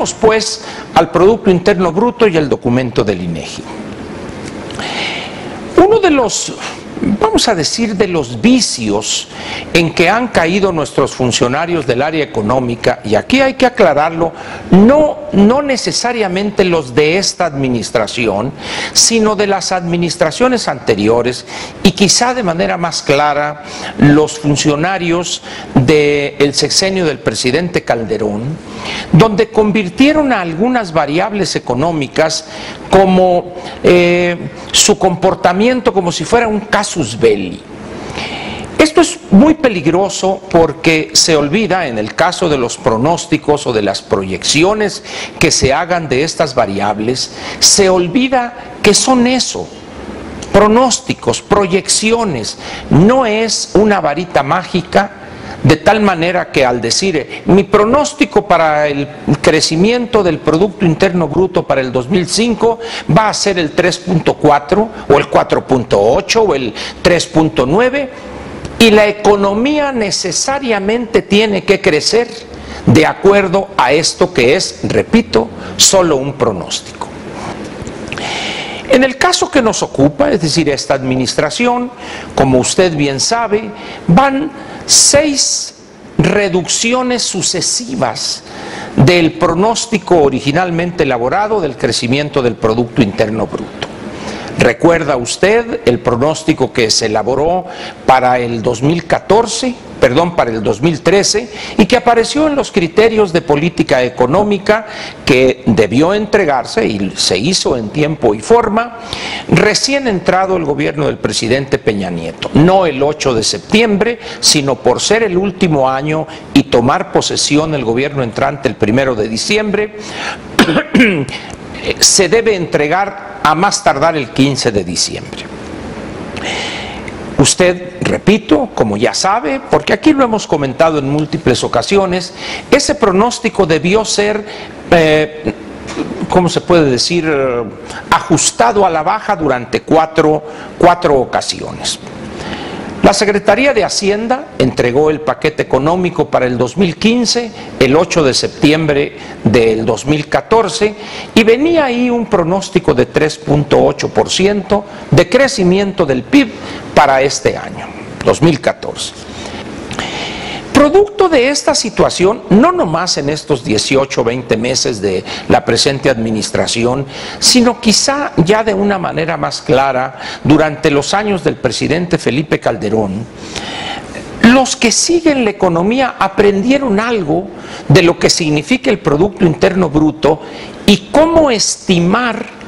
Vayamos pues al Producto Interno Bruto y el documento del INEGI. Uno de los, vamos a decir, de los vicios en que han caído nuestros funcionarios del área económica, y aquí hay que aclararlo, no necesariamente los de esta administración, sino de las administraciones anteriores, y quizá de manera más clara los funcionarios del sexenio del presidente Calderón, donde convirtieron a algunas variables económicas como su comportamiento como si fuera un casus belli. Esto es muy peligroso porque se olvida, en el caso de los pronósticos o de las proyecciones que se hagan de estas variables, se olvida que son eso, pronósticos, proyecciones, no es una varita mágica, de tal manera que al decir mi pronóstico para el crecimiento del Producto Interno Bruto para el 2005 va a ser el 3.4 o el 4.8 o el 3.9, y la economía necesariamente tiene que crecer de acuerdo a esto que es, repito, solo un pronóstico. En el caso que nos ocupa, es decir, esta administración, como usted bien sabe, van 6 reducciones sucesivas del pronóstico originalmente elaborado del crecimiento del Producto Interno Bruto. ¿Recuerda usted el pronóstico que se elaboró para el 2013 y que apareció en los criterios de política económica que debió entregarse y se hizo en tiempo y forma recién entrado el gobierno del presidente Peña Nieto? No el 8 de septiembre, sino por ser el último año y tomar posesión el gobierno entrante el 1 de diciembre, se debe entregar a más tardar el 15 de diciembre. Usted, repito, como ya sabe, porque aquí lo hemos comentado en múltiples ocasiones, ese pronóstico debió ser, ¿cómo se puede decir?, ajustado a la baja durante cuatro ocasiones. La Secretaría de Hacienda entregó el paquete económico para el 2015 el 8 de septiembre del 2014 y venía ahí un pronóstico de 3.8% de crecimiento del PIB para este año, 2014. Producto de esta situación, no nomás en estos 18 o 20 meses de la presente administración, sino quizá ya de una manera más clara durante los años del presidente Felipe Calderón, los que siguen la economía aprendieron algo de lo que significa el Producto Interno Bruto y cómo estimar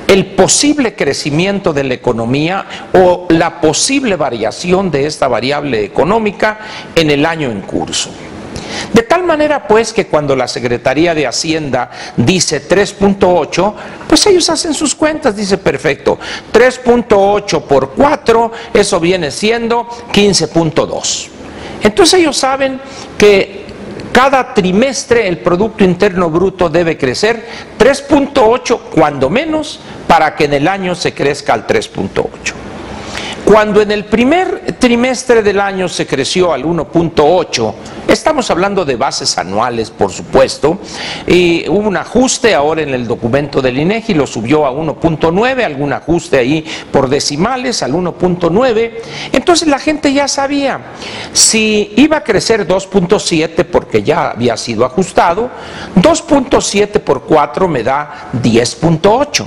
el posible crecimiento de la economía o la posible variación de esta variable económica en el año en curso. De tal manera pues que cuando la Secretaría de Hacienda dice 3.8, pues ellos hacen sus cuentas, dice perfecto, 3.8 por 4, eso viene siendo 15.2. Entonces ellos saben que cada trimestre el Producto Interno Bruto debe crecer 3.8 cuando menos para que en el año se crezca al 3.8. Cuando en el primer trimestre del año se creció al 1.8, estamos hablando de bases anuales, por supuesto, y hubo un ajuste ahora en el documento del INEGI, lo subió a 1.9, algún ajuste ahí por decimales al 1.9, entonces la gente ya sabía, si iba a crecer 2.7 porque ya había sido ajustado, 2.7 por 4 me da 10.8.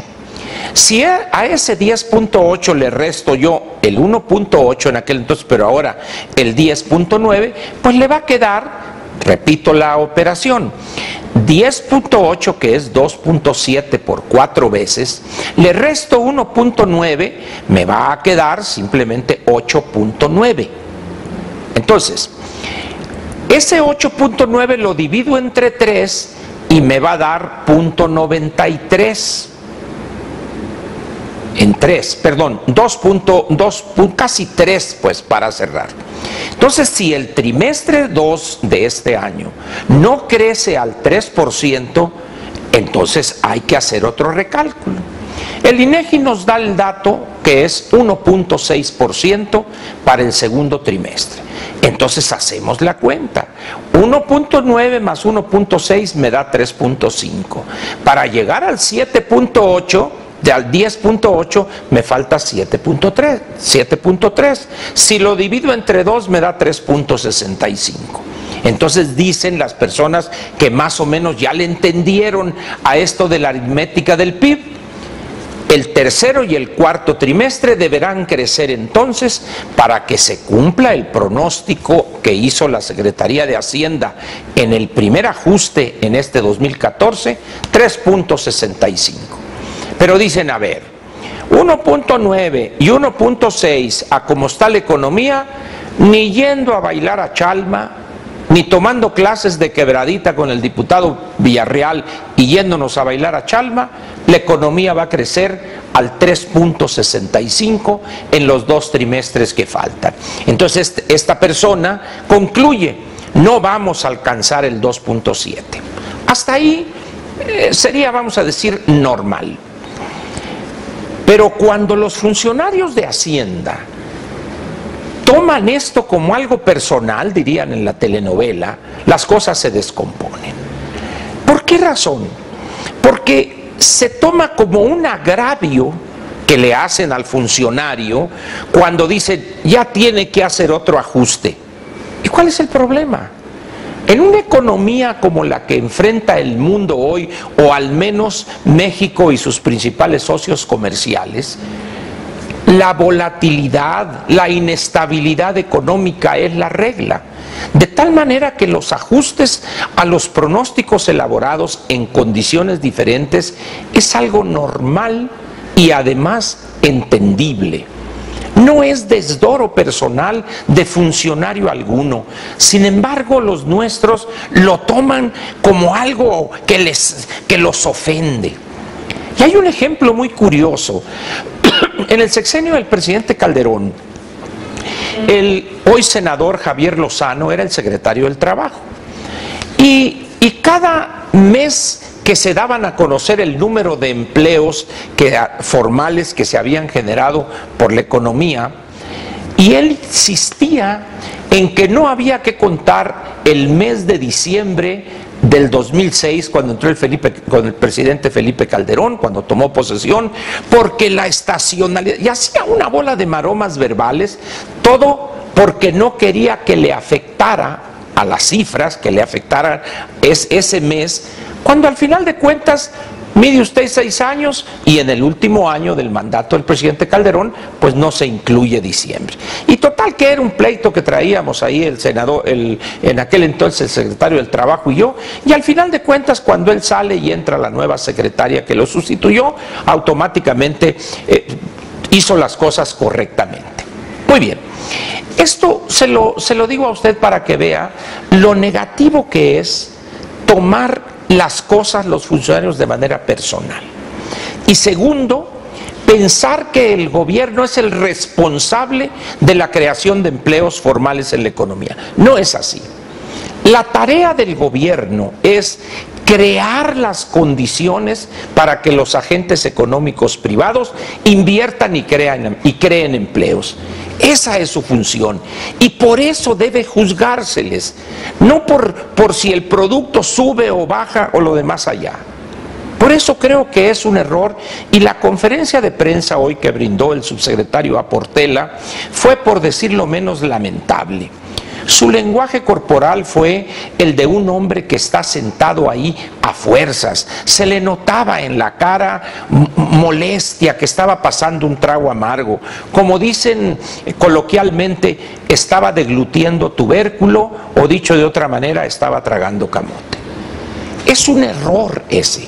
Si a ese 10.8 le resto yo el 1.8 en aquel entonces, pero ahora el 10.9, pues le va a quedar, repito la operación, 10.8 que es 2.7 por 4 veces, le resto 1.9, me va a quedar simplemente 8.9. Entonces, ese 8.9 lo divido entre 3 y me va a dar 0.93. En 3, perdón, 2.2, casi 3, pues para cerrar. Entonces, si el trimestre 2 de este año no crece al 3%, entonces hay que hacer otro recálculo. El INEGI nos da el dato que es 1.6% para el segundo trimestre. Entonces hacemos la cuenta. 1.9 más 1.6 me da 3.5. Para llegar al 7.8, al 10.8 me falta 7.3. Si lo divido entre 2 me da 3.65. Entonces dicen las personas que más o menos ya le entendieron a esto de la aritmética del PIB, el tercero y el cuarto trimestre deberán crecer entonces para que se cumpla el pronóstico que hizo la Secretaría de Hacienda en el primer ajuste en este 2014, 3.65. Pero dicen, a ver, 1.9 y 1.6 a como está la economía, ni yendo a bailar a Chalma, ni tomando clases de quebradita con el diputado Villarreal y yéndonos a bailar a Chalma, la economía va a crecer al 3.65 en los 2 trimestres que faltan. Entonces esta persona concluye, no vamos a alcanzar el 2.7. Hasta ahí sería, vamos a decir, normal. Pero cuando los funcionarios de Hacienda toman esto como algo personal, dirían en la telenovela, las cosas se descomponen. ¿Por qué razón? Porque se toma como un agravio que le hacen al funcionario cuando dicen, ya tiene que hacer otro ajuste. ¿Y cuál es el problema? En una economía como la que enfrenta el mundo hoy, o al menos México y sus principales socios comerciales, la volatilidad, la inestabilidad económica es la regla. De tal manera que los ajustes a los pronósticos elaborados en condiciones diferentes es algo normal y además entendible. No es desdoro personal de funcionario alguno. Sin embargo, los nuestros lo toman como algo que los ofende. Y hay un ejemplo muy curioso. En el sexenio del presidente Calderón, el hoy senador Javier Lozano era el secretario del Trabajo. Y cada mes que se daban a conocer el número de empleos formales que se habían generado por la economía, y él insistía en que no había que contar el mes de diciembre del 2006, cuando entró con el presidente Felipe Calderón, cuando tomó posesión, porque la estacionalidad, y hacía una bola de maromas verbales, todo porque no quería que le afectara a las cifras, que le afectara ese mes, cuando al final de cuentas mide usted 6 años y en el último año del mandato del presidente Calderón pues no se incluye diciembre. Y total que era un pleito que traíamos ahí el senador, en aquel entonces el secretario del Trabajo y yo, y al final de cuentas cuando él sale y entra la nueva secretaria que lo sustituyó, automáticamente hizo las cosas correctamente. Muy bien, esto se lo digo a usted para que vea lo negativo que es tomar las cosas los funcionarios de manera personal. Y segundo, pensar que el gobierno es el responsable de la creación de empleos formales en la economía. No es así. La tarea del gobierno es crear las condiciones para que los agentes económicos privados inviertan y creen empleos. Esa es su función y por eso debe juzgárseles, no por si el producto sube o baja o lo demás allá. Por eso creo que es un error, y la conferencia de prensa hoy que brindó el subsecretario Aportela fue, por decirlo menos, lamentable. Su lenguaje corporal fue el de un hombre que está sentado ahí a fuerzas. Se le notaba en la cara molestia, que estaba pasando un trago amargo. Como dicen coloquialmente, estaba deglutiendo tubérculo, o dicho de otra manera, estaba tragando camote. Es un error ese.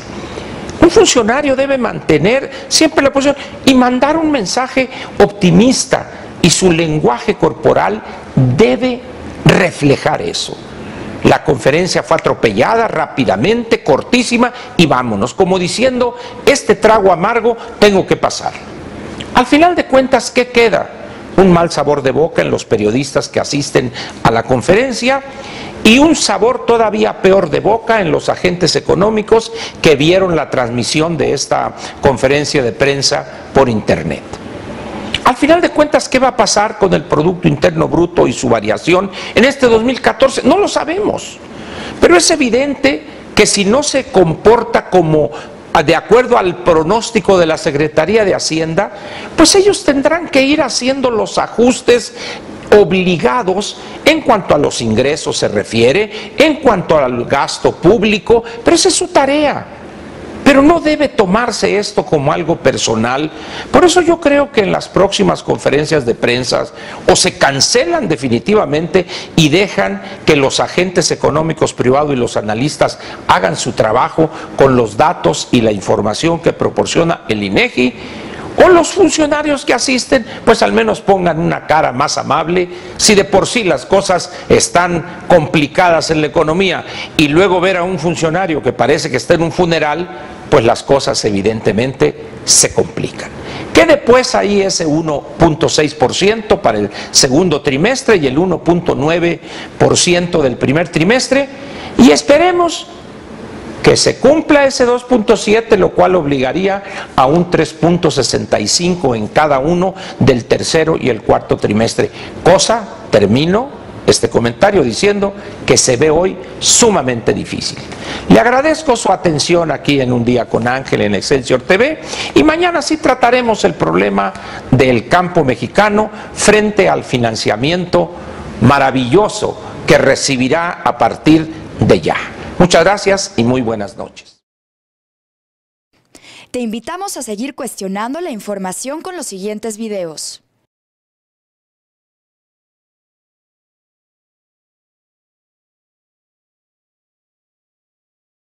Un funcionario debe mantener siempre la posición y mandar un mensaje optimista, y su lenguaje corporal debe reflejar eso. La conferencia fue atropellada rápidamente, cortísima, y vámonos, como diciendo, este trago amargo tengo que pasar. Al final de cuentas, ¿qué queda? un mal sabor de boca en los periodistas que asisten a la conferencia y un sabor todavía peor de boca en los agentes económicos que vieron la transmisión de esta conferencia de prensa por internet. Al final de cuentas, ¿qué va a pasar con el Producto Interno Bruto y su variación en este 2014? No lo sabemos, pero es evidente que si no se comporta como de acuerdo al pronóstico de la Secretaría de Hacienda, pues ellos tendrán que ir haciendo los ajustes obligados en cuanto a los ingresos se refiere, en cuanto al gasto público, pero esa es su tarea. Pero no debe tomarse esto como algo personal. Por eso yo creo que en las próximas conferencias de prensa o se cancelan definitivamente y dejan que los agentes económicos privados y los analistas hagan su trabajo con los datos y la información que proporciona el INEGI, o los funcionarios que asisten pues al menos pongan una cara más amable. Si de por sí las cosas están complicadas en la economía y luego ver a un funcionario que parece que está en un funeral, pues las cosas evidentemente se complican. Quede pues ahí ese 1.6% para el segundo trimestre y el 1.9% del primer trimestre, y esperemos que se cumpla ese 2.7, lo cual obligaría a un 3.65 en cada uno del tercero y el cuarto trimestre. Termino este comentario diciendo que se ve hoy sumamente difícil. Le agradezco su atención aquí en Un Día con Ángel en Excelsior TV, y mañana sí trataremos el problema del campo mexicano frente al financiamiento maravilloso que recibirá a partir de ya. Muchas gracias y muy buenas noches. Te invitamos a seguir cuestionando la información con los siguientes videos.